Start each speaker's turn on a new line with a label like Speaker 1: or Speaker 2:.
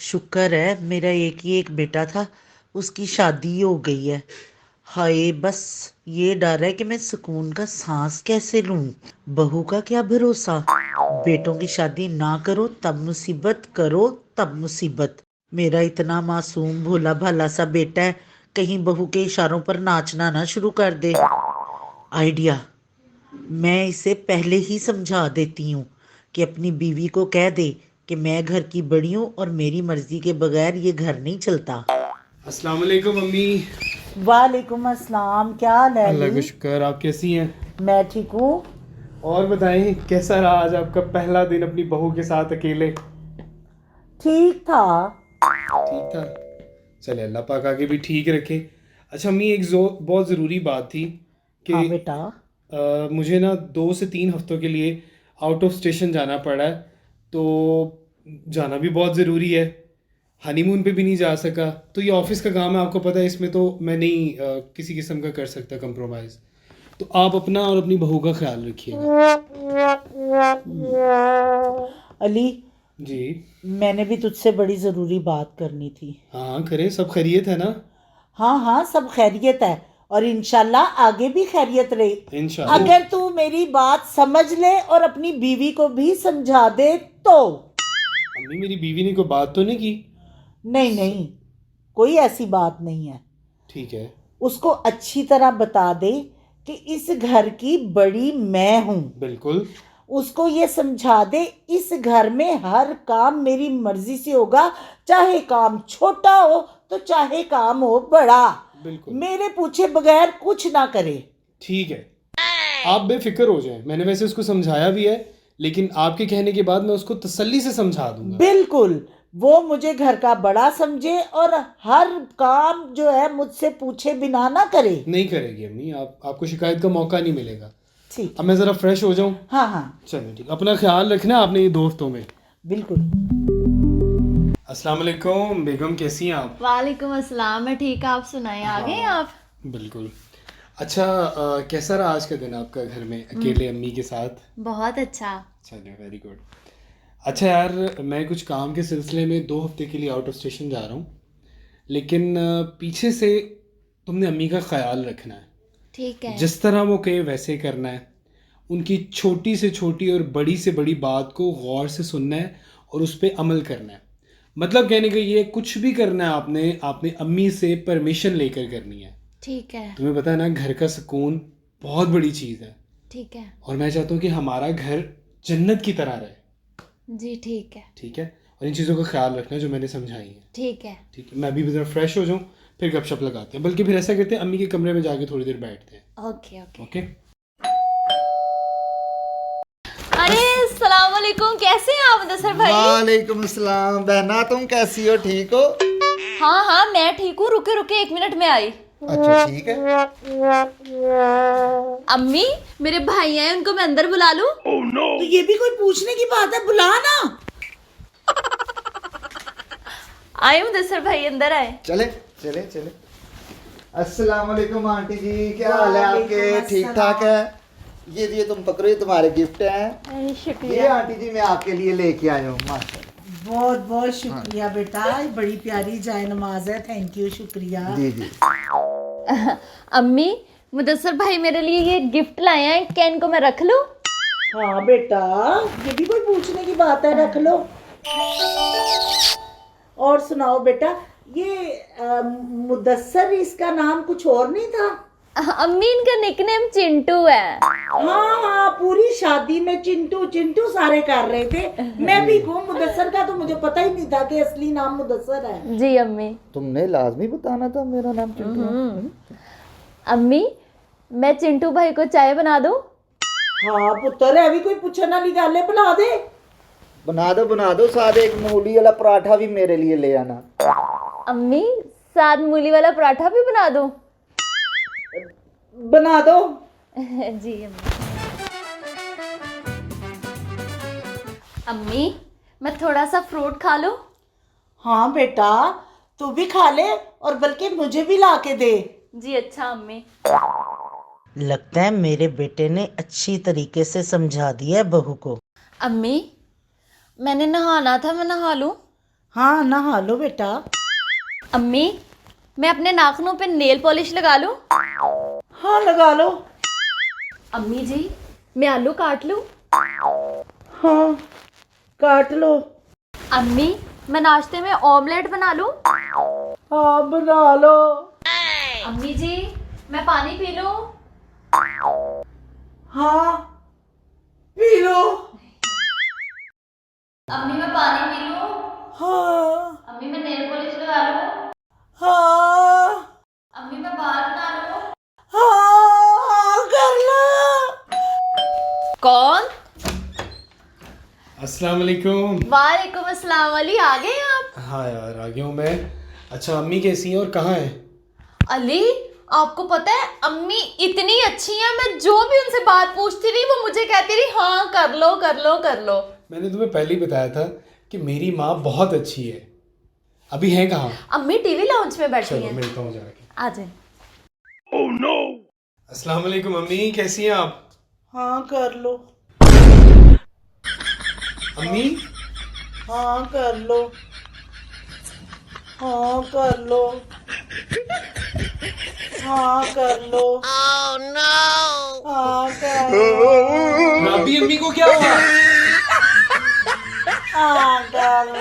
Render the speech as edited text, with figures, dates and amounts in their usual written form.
Speaker 1: शुक्र है मेरा एक ही एक बेटा था, उसकी शादी हो गई है। हाय बस ये डर है कि मैं सुकून का सांस कैसे लूं। बहू का क्या भरोसा। बेटों की शादी ना करो तब मुसीबत, करो तब मुसीबत। मेरा इतना मासूम भोला भाला सा बेटा है, कहीं बहू के इशारों पर नाचना ना शुरू कर दे। आइडिया, मैं इसे पहले ही समझा देती हूँ कि अपनी बीवी को कह दे कि मैं घर की बड़ी हूँ और मेरी मर्जी के बगैर ये घर नहीं चलता।
Speaker 2: अस्सलाम वालेकुम अम्मी।
Speaker 1: वालेकुम अस्सलाम, क्या हाल है
Speaker 2: अल्लाह का
Speaker 1: अली?
Speaker 2: शुक्र, आप कैसी हैं?
Speaker 1: मैं ठीक हूँ।
Speaker 2: और बताएं, कैसा रहा आज आपका पहला दिन अपनी बहू के साथ अकेले?
Speaker 1: ठीक था।
Speaker 2: ठीक था। चले, अल्लाह पाक आगे भी ठीक रखे। अच्छा अम्मी, एक बहुत ज़रूरी बात थी कि
Speaker 1: हाँ बेटा।
Speaker 2: मुझे ना 2 से 3 हफ्तों के लिए आउट ऑफ स्टेशन जाना पड़ा है। तो जाना भी बहुत ज़रूरी है। हनीमून पे भी नहीं जा सका, तो ये ऑफिस का काम है, आपको पता है, इसमें तो मैं नहीं किसी किस्म का कर सकता कंप्रोमाइज़। तो आप अपना और अपनी बहू का ख्याल रखिएगा।
Speaker 1: अली,
Speaker 2: जी।
Speaker 1: मैंने भी तुझसे बड़ी ज़रूरी बात करनी थी।
Speaker 2: हाँ करें, सब खैरियत है ना?
Speaker 1: हाँ हाँ, सब खैरियत है और इंशाल्लाह आगे भी खैरियत रहे।
Speaker 2: इंशाल्लाह।
Speaker 1: अगर तू मेरी बात समझ ले और अपनी बीवी को भी समझा दे तो।
Speaker 2: अम्मी, मेरी बीवी ने कोई बात तो नहीं की?
Speaker 1: नहीं नहीं, कोई ऐसी बात नहीं है।
Speaker 2: ठीक है।
Speaker 1: उसको अच्छी तरह बता दे कि इस घर की बड़ी मैं हूं।
Speaker 2: बिल्कुल।
Speaker 1: उसको ये समझा दे इस घर में हर काम मेरी मर्जी से होगा, चाहे काम छोटा हो तो चाहे काम हो बड़ा।
Speaker 2: बिल्कुल।
Speaker 1: मेरे पूछे बगैर कुछ ना करे।
Speaker 2: ठीक है, आप बेफिक्र हो जाएं। मैंने वैसे उसको समझाया भी है, लेकिन आपके कहने के बाद मैं उसको तसल्ली से समझा दूंगा।
Speaker 1: बिल्कुल, वो मुझे घर का बड़ा समझे और हर काम जो है मुझसे पूछे बिना ना करे।
Speaker 2: नहीं करेगी अम्मी, आपको शिकायत का मौका नहीं मिलेगा।
Speaker 1: ठीक
Speaker 2: अब
Speaker 1: है।
Speaker 2: मैं ज़रा फ्रेश हो जाऊं।
Speaker 1: हाँ हाँ,
Speaker 2: चलो ठीक, अपना ख्याल रखना आपने ये दोस्तों में।
Speaker 1: बिल्कुल।
Speaker 2: अस्सलाम वालेकुम बेगम, कैसी हैं आप?
Speaker 3: वालेकुम अस्सलाम। मैं ठीक, आप सुनाएं, आ गए आप?
Speaker 2: बिल्कुल। अच्छा, कैसा रहा आज का दिन आपका घर में अकेले अम्मी के साथ?
Speaker 3: बहुत अच्छा।
Speaker 2: चलिए, वेरी गुड। अच्छा यार, मैं कुछ काम के सिलसिले में 2 हफ्ते के लिए आउट ऑफ स्टेशन जा रहा हूँ, लेकिन पीछे से तुमने अम्मी का ख्याल रखना है।
Speaker 3: ठीक है।
Speaker 2: जिस तरह वो कहे वैसे करना है। उनकी छोटी से छोटी और बड़ी से बड़ी बात को गौर से सुनना है और उस पर अमल करना है। मतलब कहने का ये, कुछ भी करना है आपने आपने अम्मी से परमिशन लेकर करनी है।
Speaker 3: ठीक है।
Speaker 2: तुम्हें पता है ना, घर का सुकून बहुत बड़ी चीज़ है।
Speaker 3: ठीक है।
Speaker 2: और मैं चाहता हूँ कि हमारा घर जन्नत की तरह रहे।
Speaker 3: जी ठीक है।
Speaker 2: ठीक है? और इन चीज़ों का ख्याल रखना जो मैंने समझाई है।
Speaker 3: ठीक है।
Speaker 2: ठीक है, मैं अभी ज़रा फ्रेश हो जाऊँ, फिर गपशप लगाते हैं। बल्कि फिर ऐसा करते हैं, अम्मी के कमरे में जाके थोड़ी देर बैठते हैं।
Speaker 3: Okay okay.
Speaker 2: ओके।
Speaker 3: अरे अस्सलाम वालेकुम, कैसे हैं आप मुदस्सर भाई?
Speaker 4: वालेकुम अस्सलाम बहना, तुम कैसी हो? ठीक हो?
Speaker 3: हाँ हाँ, मैं ठीक हूँ। रुके रुके, 1 मिनट में आई।
Speaker 4: अच्छा ठीक है।
Speaker 3: अम्मी, मेरे भाई आए, उनको मैं अंदर बुला लूं?
Speaker 1: तो ये भी कोई पूछने की बात है? बुला ना।
Speaker 3: आए मुदस्सर भाई, अंदर आए।
Speaker 4: चले चले चले। अस्सलाम वालेकुम आंटी जी, क्या हाल है आपके?
Speaker 1: वालेकुम
Speaker 4: ठीक ठाक है? ये तुम पकड़ो, ये तुम्हारे गिफ्ट हैं।
Speaker 3: अरे
Speaker 4: ये
Speaker 3: शुक्रिया।
Speaker 4: आंटी जी मैं आपके लिए लेके आया हूँ। माशाल्लाह।
Speaker 1: बहुत बहुत शुक्रिया बेटा, ये बड़ी प्यारी जाए नमाज है। थैंक यू, शुक्रिया।
Speaker 4: जी जी।
Speaker 3: अम्मी, मुदस्सर भाई मेरे लिए ये गिफ्ट लाए हैं, क्या इनको मैं रख लूं?
Speaker 1: हाँ बेटा, ये भी कोई पूछने की बात है? रख लो। और सुनाओ बेटा, ये मुदस्सर, इसका नाम कुछ और नहीं था?
Speaker 3: अम्मी, इनका निकनेम चिंटू है।
Speaker 1: हाँ हाँ, पूरी शादी में चिंटू चिंटू सारे कर रहे थे। मैं भी हूँ मुदस्सर का, तो मुझे पता ही नहीं था कि असली नाम मुदस्सर है।
Speaker 3: जी अम्मी।
Speaker 4: तुमने लाजमी बताना था मेरा नाम चिंटू है।
Speaker 3: अम्मी, मैं चिंटू भाई को चाय बना दूं?
Speaker 1: हाँ पुत्र, है भी कोई पूछने वाली गल है? बना दे।
Speaker 4: बना दो, साथ एक मूली वाला पराठा भी मेरे लिए ले आना।
Speaker 3: अम्मी, साथ मूली वाला पराठा भी बना दूं?
Speaker 1: बना दो।
Speaker 3: जी अम्मी। अम्मी, मैं थोड़ा सा फ्रूट खा लूं?
Speaker 1: हाँ बेटा, तू भी खा ले और बल्कि मुझे भी ला के दे।
Speaker 3: जी अच्छा अम्मी।
Speaker 1: लगता है मेरे बेटे ने अच्छी तरीके से समझा दिया है बहू को।
Speaker 3: अम्मी, मैंने नहाना था, मैं नहा लूं?
Speaker 1: हाँ नहा लो बेटा।
Speaker 3: अम्मी मैं अपने नाखूनों पे नेल पॉलिश लगा लूं?
Speaker 1: हाँ लगा लो।
Speaker 3: अम्मी जी मैं आलू काट लूं?
Speaker 1: हाँ काट लो।
Speaker 3: अम्मी मैं नाश्ते में ऑमलेट बना लूं?
Speaker 1: हाँ बना लो।
Speaker 3: अम्मी जी मैं पानी पी लूं?
Speaker 1: हाँ पी लो।
Speaker 3: अम्मी मैं पानी पी लूं?
Speaker 1: हाँ
Speaker 3: अम्मी मैं नेल पॉलिश लगा लूं?
Speaker 1: हाँ
Speaker 3: अम्मी मैं बाल बना लूं?
Speaker 1: हाँ कर लो।
Speaker 3: कौन?
Speaker 2: अस्सलाम वालेकुम।
Speaker 3: वालेकुम अस्सलाम। अली आ गए आप?
Speaker 2: हाँ यार आ गया हूँ मैं। अच्छा अम्मी कैसी हैं और कहाँ हैं?
Speaker 3: अली आपको पता है अम्मी इतनी अच्छी हैं, मैं जो भी उनसे बात पूछती रही वो मुझे कहती रही हाँ कर लो कर लो कर लो।
Speaker 2: मैंने तुम्हें पहले ही बताया था कि मेरी माँ बहुत अच्छी है। अभी हैं कहाँ?
Speaker 3: अम्मी टीवी लाउंज में बैठी
Speaker 2: चलो
Speaker 3: हैं।
Speaker 2: मिलता हूँ जाके।
Speaker 3: आ जाए।
Speaker 2: अस्सलाम वालेकुम अम्मी, कैसी हैं आप?
Speaker 1: हाँ कर लो।
Speaker 2: अम्मी
Speaker 1: हाँ कर लो। हाँ कर लो। हाँ कर लो। हाँ कर लो।
Speaker 2: राबी अम्मी को क्या हुआ?
Speaker 1: हाँ कर लो।